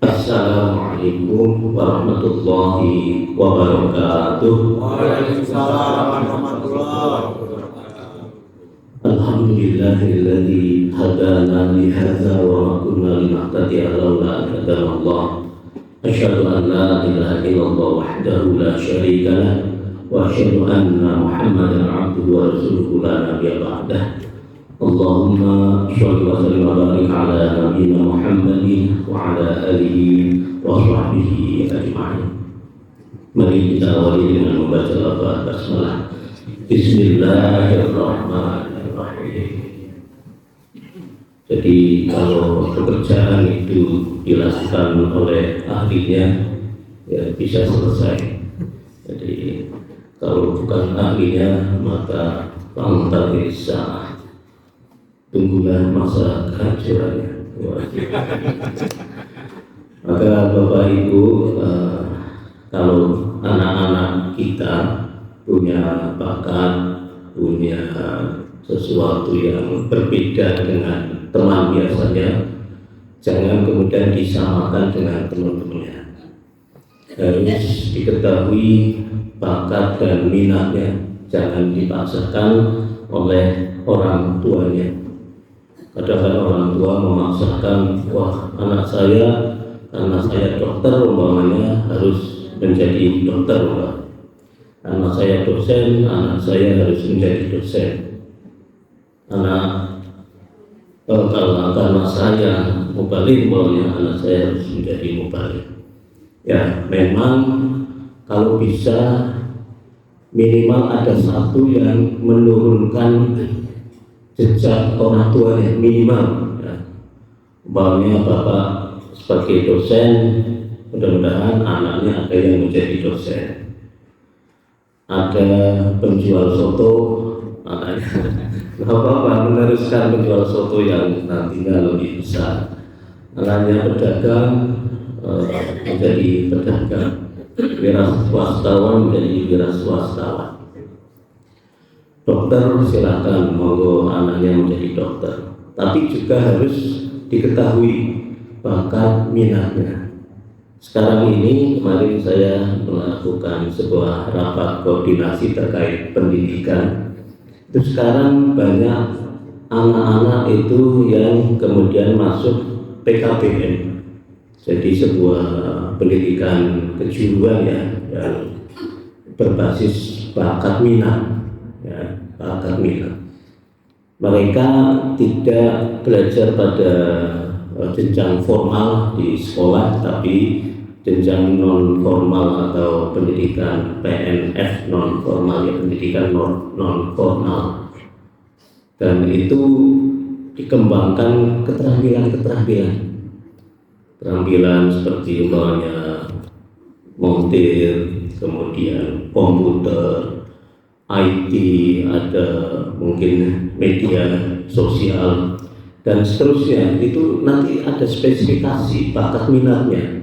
Assalamualaikum warahmatullahi wabarakatuh. Waalaikumsalam warahmatullahi wabarakatuh. Alhamdulillahilladzi hadana li hadza wa ma kunna linahtadiya laula an hadana Allah. Asyhadu an la ilaha illallah wahdahu la syarika lah wa asyhadu anna Muhammadan abduhu wa rasuluhu la nabiyya ba'dah. Allahumma sholli wa sallim wa barik ala nabiyyina Muhammadin wa ala alihi wa sahbihi ajma'in. Mari kita awali dengan membaca lafaz basmalah. Bismillahirrahmanirrahim. Jadi kalau pekerjaan itu dilakukan oleh ahlinya, ya bisa selesai. Jadi kalau bukan ahlinya, maka fantazir sa'ah, tunggulah masa kehancurannya. Maka Bapak Ibu, kalau anak-anak kita punya bakat, punya sesuatu yang berbeda dengan teman biasanya, jangan kemudian disamakan dengan teman-temannya. Harus diketahui bakat dan minatnya, jangan dipaksakan oleh orang tuanya. Kadang-kadang orang tua memaksakan, wah anak saya karena saya dokter umpamanya harus menjadi dokter, anak saya dosen, anak saya harus menjadi dosen. Karena saya mubalik, umpamanya anak saya harus menjadi mubalik. Ya memang kalau bisa minimal ada satu yang menurunkan jejak orang tuanya, minimal ya. Umpamanya Bapak sebagai dosen, mudah-mudahan anaknya ada yang menjadi dosen. Ada penjual soto, anaknya nggak apa-apa meneruskan penjual soto yang nantinya lebih besar. Anaknya pedagang, menjadi pedagang. Wira swastawan menjadi wira swastawan. Dokter silakan, monggo anaknya menjadi dokter, tapi juga harus diketahui bakat minatnya. Sekarang ini kemarin saya melakukan sebuah rapat koordinasi terkait pendidikan. Itu sekarang banyak anak-anak itu yang kemudian masuk PKBM, jadi sebuah pendidikan kejuruan ya, yang berbasis bakat minat. Ya, bakat minat. Mereka tidak belajar pada jenjang formal di sekolah, tapi jenjang non formal atau pendidikan PNF non formal, ya pendidikan non formal. Dan itu dikembangkan keterampilan seperti umpamanya montir, kemudian komputer, IT, ada mungkin media sosial dan seterusnya. Itu nanti ada spesifikasi bakat minatnya.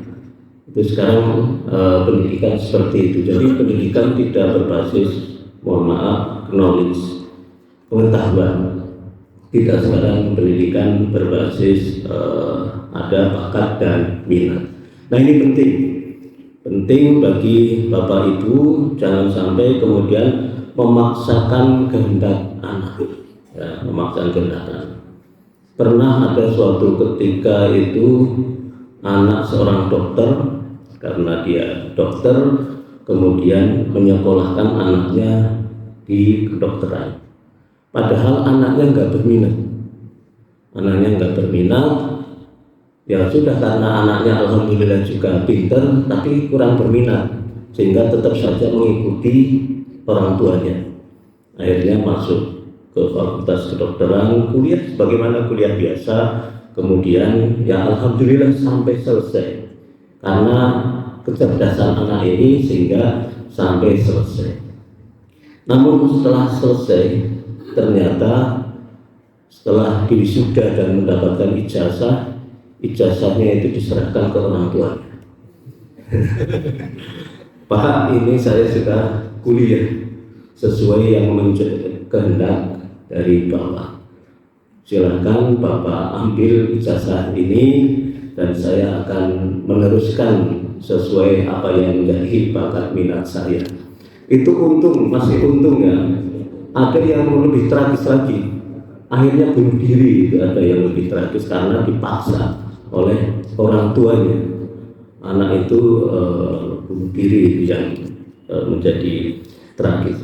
Itu sekarang pendidikan seperti itu. Jadi pendidikan tidak berbasis, mohon maaf, knowledge, pengetahuan. Tidak sekarang pendidikan berbasis ada bakat dan minat. Nah ini penting bagi Bapak Ibu, jangan sampai kemudian memaksakan kehendak anak, ya, memaksakan kehendak anak. Pernah ada suatu ketika itu anak seorang dokter, karena dia dokter, kemudian menyekolahkan anaknya di kedokteran. Padahal anaknya nggak berminat, ya sudah, karena anaknya alhamdulillah juga pinter, tapi kurang berminat, sehingga tetap saja mengikuti orang tuanya. Akhirnya masuk ke fakultas kedokteran, kuliah sebagaimana kuliah biasa, kemudian ya alhamdulillah sampai selesai karena kecerdasan anak ini, sehingga sampai selesai. Namun setelah selesai, ternyata setelah diwisuda dan mendapatkan ijazahnya itu diserahkan ke orang tuanya. Pak, ini saya sudah kuliah sesuai yang menjadi kehendak dari Bapak. Silakan Bapak ambil ijazah ini dan saya akan meneruskan sesuai apa yang menjadi bakat minat saya. Itu untung, masih untung ya. Ada yang lebih tragis lagi, akhirnya bunuh diri. Itu ada yang lebih tragis karena dipaksa oleh orang tuanya. Anak itu bunuh diri, itu yang menjadi tragis.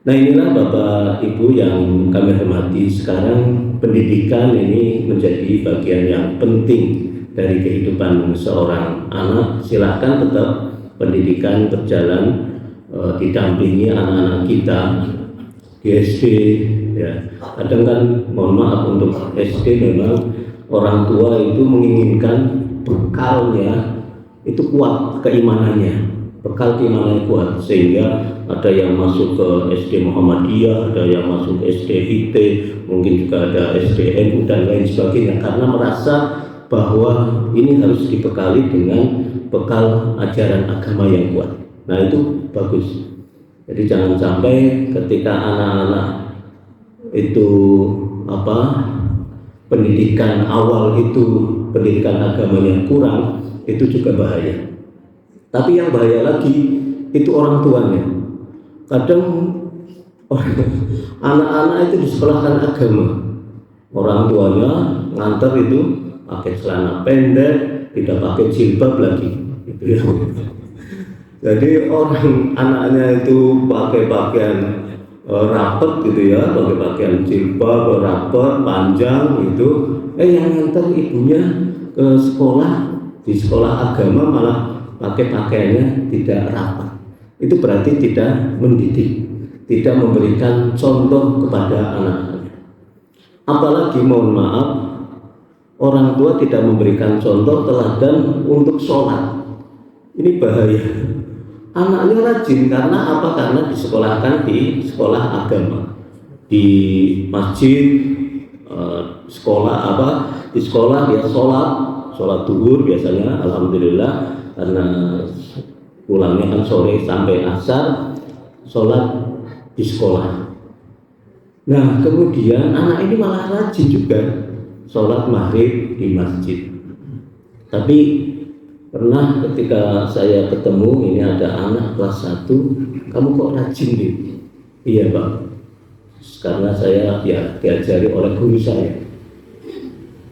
Nah, inilah Bapak Ibu yang kami hormati. Sekarang pendidikan ini menjadi bagian yang penting dari kehidupan seorang anak. Silahkan tetap pendidikan berjalan, didampingi anak-anak kita di SD ya. Kadang kan mohon maaf untuk SD memang orang tua itu menginginkan bekalnya itu kuat, keimanannya, bekal keimanannya kuat, sehingga ada yang masuk ke SD Muhammadiyah, ada yang masuk ke SD IT, mungkin juga ada SDNU dan lain sebagainya, karena merasa bahwa ini harus dibekali dengan bekal ajaran agama yang kuat. Nah, itu bagus. Jadi jangan sampai ketika anak-anak itu pendidikan awal itu, pendidikan agamanya kurang, itu juga bahaya. Tapi yang bahaya lagi itu orang tuanya. Kadang anak-anak itu disekolahkan agama, orang tuanya nganter itu pakai celana pendek, tidak pakai jilbab lagi, gitu ya. Jadi orang anaknya itu pakai pakaian rapet gitu ya, pakai pakaian jilbab rapet panjang gitu, yang nganter ibunya ke sekolah, di sekolah agama malah pakai pakaiannya tidak rapat. Itu berarti tidak mendidik, tidak memberikan contoh kepada anak-anaknya. Apalagi mohon maaf, orang tua tidak memberikan contoh teladan untuk sholat. Ini bahaya. Anaknya rajin karena apa? Karena disekolahkan di sekolah agama, di masjid, di sekolah dia sholat duhur biasanya, alhamdulillah, karena pulangnya kan sore sampai asar, sholat di sekolah. Nah, kemudian anak ini malah rajin juga sholat maghrib di masjid. Tapi pernah ketika saya ketemu, ini ada anak kelas 1, kamu kok rajin nih? Iya Pak, karena saya diajari oleh guru saya.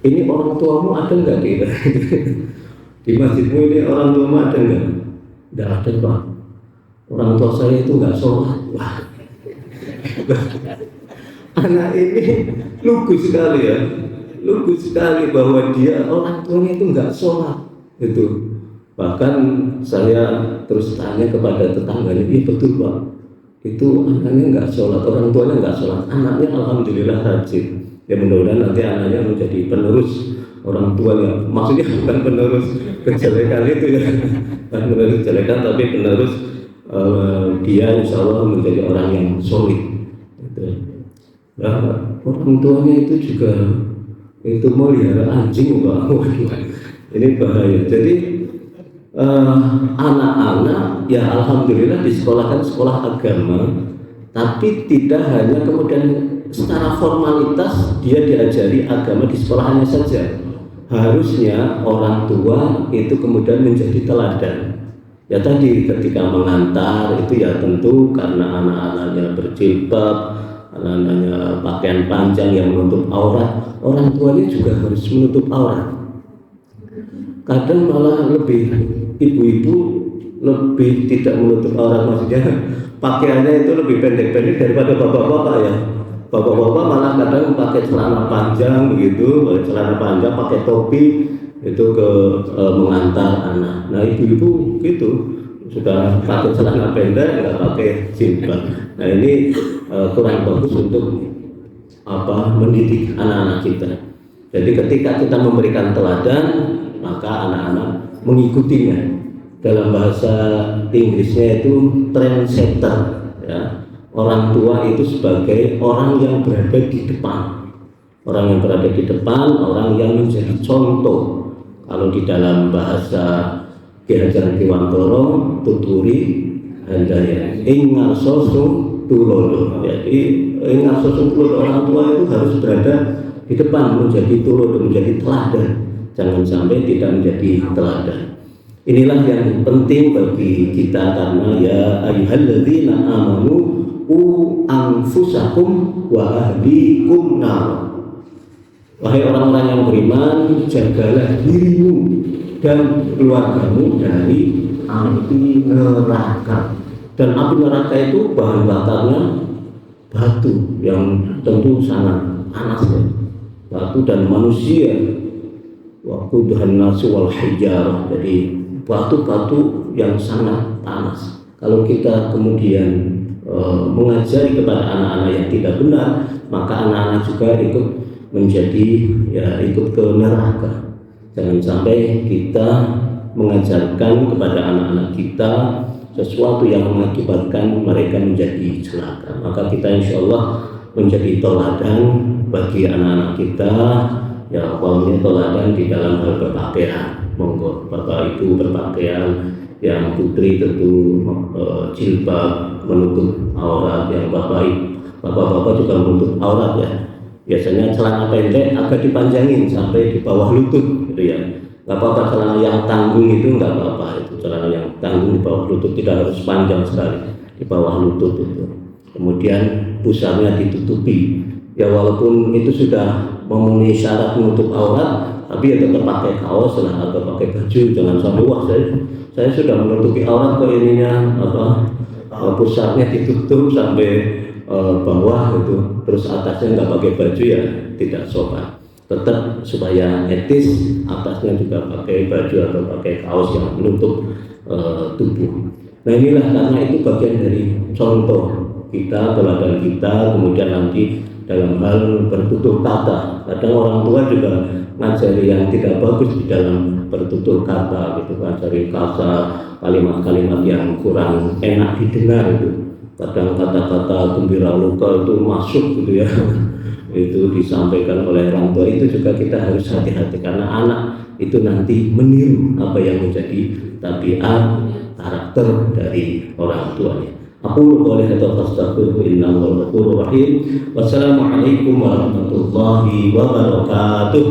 Ini orang tuamu ada nggak di masjidmu ini, orang tuamu ada nggak? Nggak ada Pak, orang tua saya itu nggak sholat. Wah, anak ini lugu sekali ya, lugu sekali bahwa dia orang tuanya itu nggak sholat itu. Bahkan saya terus tanya kepada tetangganya, iya betul Pak, itu anaknya nggak sholat, orang tuanya nggak sholat, anaknya alhamdulillah rajin. Ya mudah-mudahan nanti anaknya menjadi penerus orang tuanya, maksudnya bukan penerus kejelekan itu ya, bukan penerus kejelekan, tapi penerus dia insya Allah menjadi orang yang solid gitu. Nah, orang tuanya itu juga itu melihara anjing Pak. Ini bahaya. Jadi anak-anak ya alhamdulillah disekolahkan sekolah agama, tapi tidak hanya kemudian secara formalitas dia diajari agama di sekolahnya saja. Harusnya orang tua itu kemudian menjadi teladan. Ya tadi ketika mengantar itu ya tentu karena anak-anaknya berjilbab, anak-anaknya pakaian panjang yang menutup aurat, orang tuanya juga harus menutup aurat. Kadang malah lebih ibu-ibu lebih tidak menutup aurat, maksudnya pakaiannya itu lebih pendek-pendek daripada bapak-bapak ya. Bapak-bapak malah kadang pakai celana panjang begitu, pakai celana panjang, pakai topi itu ke mengantar anak. Nah ibu-ibu gitu sudah pakai celana pendek, nggak pakai jilbab. Nah ini kurang bagus untuk mendidik anak-anak kita. Jadi ketika kita memberikan teladan, maka anak-anak mengikutinya. Dalam bahasa Inggrisnya itu trendsetter ya. Orang tua itu sebagai orang yang berada di depan. Orang yang berada di depan, orang yang menjadi contoh. Kalau di dalam bahasa Ki Hajar Dewantara tuturi handaya ingar sosum tulodo. Jadi ingar sosum tulodo, orang tua itu harus berada di depan, menjadi turut, menjadi teladan. Jangan sampai tidak menjadi teladan. Inilah yang penting bagi kita, karena ya ayyuhalladzina amanu anfusakum wa ahlikum nar. Wahai orang-orang yang beriman, jagalah dirimu dan keluargamu dari api neraka. Dan api neraka itu bahan bakarnya batu yang tentu sangat panas ya. Batu dan manusia. Waktu nasu wal hijarah. Jadi batu-batu yang sangat panas. Kalau kita kemudian mengajari kepada anak-anak yang tidak benar, maka anak-anak juga ikut menjadi ikut ke neraka. Jangan sampai kita mengajarkan kepada anak-anak kita sesuatu yang mengakibatkan mereka menjadi celaka. Maka kita insya Allah menjadi teladan bagi anak-anak kita, ya umpamanya teladan di dalam hal berpakaian. Monggo Bapak Ibu berpakaian, yang putri tentu jilbab menutup aurat, yang bapak-bapak juga menutup aurat ya. Biasanya celana pendek agak dipanjangin sampai di bawah lutut gitu ya. Nggak apa-apa celana yang tanggung itu, nggak apa-apa itu celana yang tanggung di bawah lutut, tidak harus panjang sekali di bawah lutut itu. Kemudian pusarnya ditutupi. Ya walaupun itu sudah memenuhi syarat menutup aurat, tapi ya tetap pakai kaos lah atau pakai baju. Jangan sampai wah saya sudah menutupi aurat kok ininya pusarnya ditutup sampai bawah itu, terus atasnya nggak pakai baju, ya tidak sopan. Tetap supaya etis, atasnya juga pakai baju atau pakai kaos yang menutup tubuh. Nah inilah, karena itu bagian dari contoh kita, teladan kita. Kemudian nanti dalam hal bertutur kata, kadang orang tua juga ngajari yang tidak bagus di dalam bertutur kata gitu, ngajari kasar, kalimat-kalimat yang kurang enak didengar itu. Kadang kata-kata gembira luka itu masuk gitu ya. Itu disampaikan oleh orang tua, itu juga kita harus hati-hati, karena anak itu nanti meniru apa yang menjadi tabiat karakter dari orang tuanya. Aku boleh atau astagfirullah, innahu ghafurur rahim. Wassalamualaikum warahmatullahi wabarakatuh.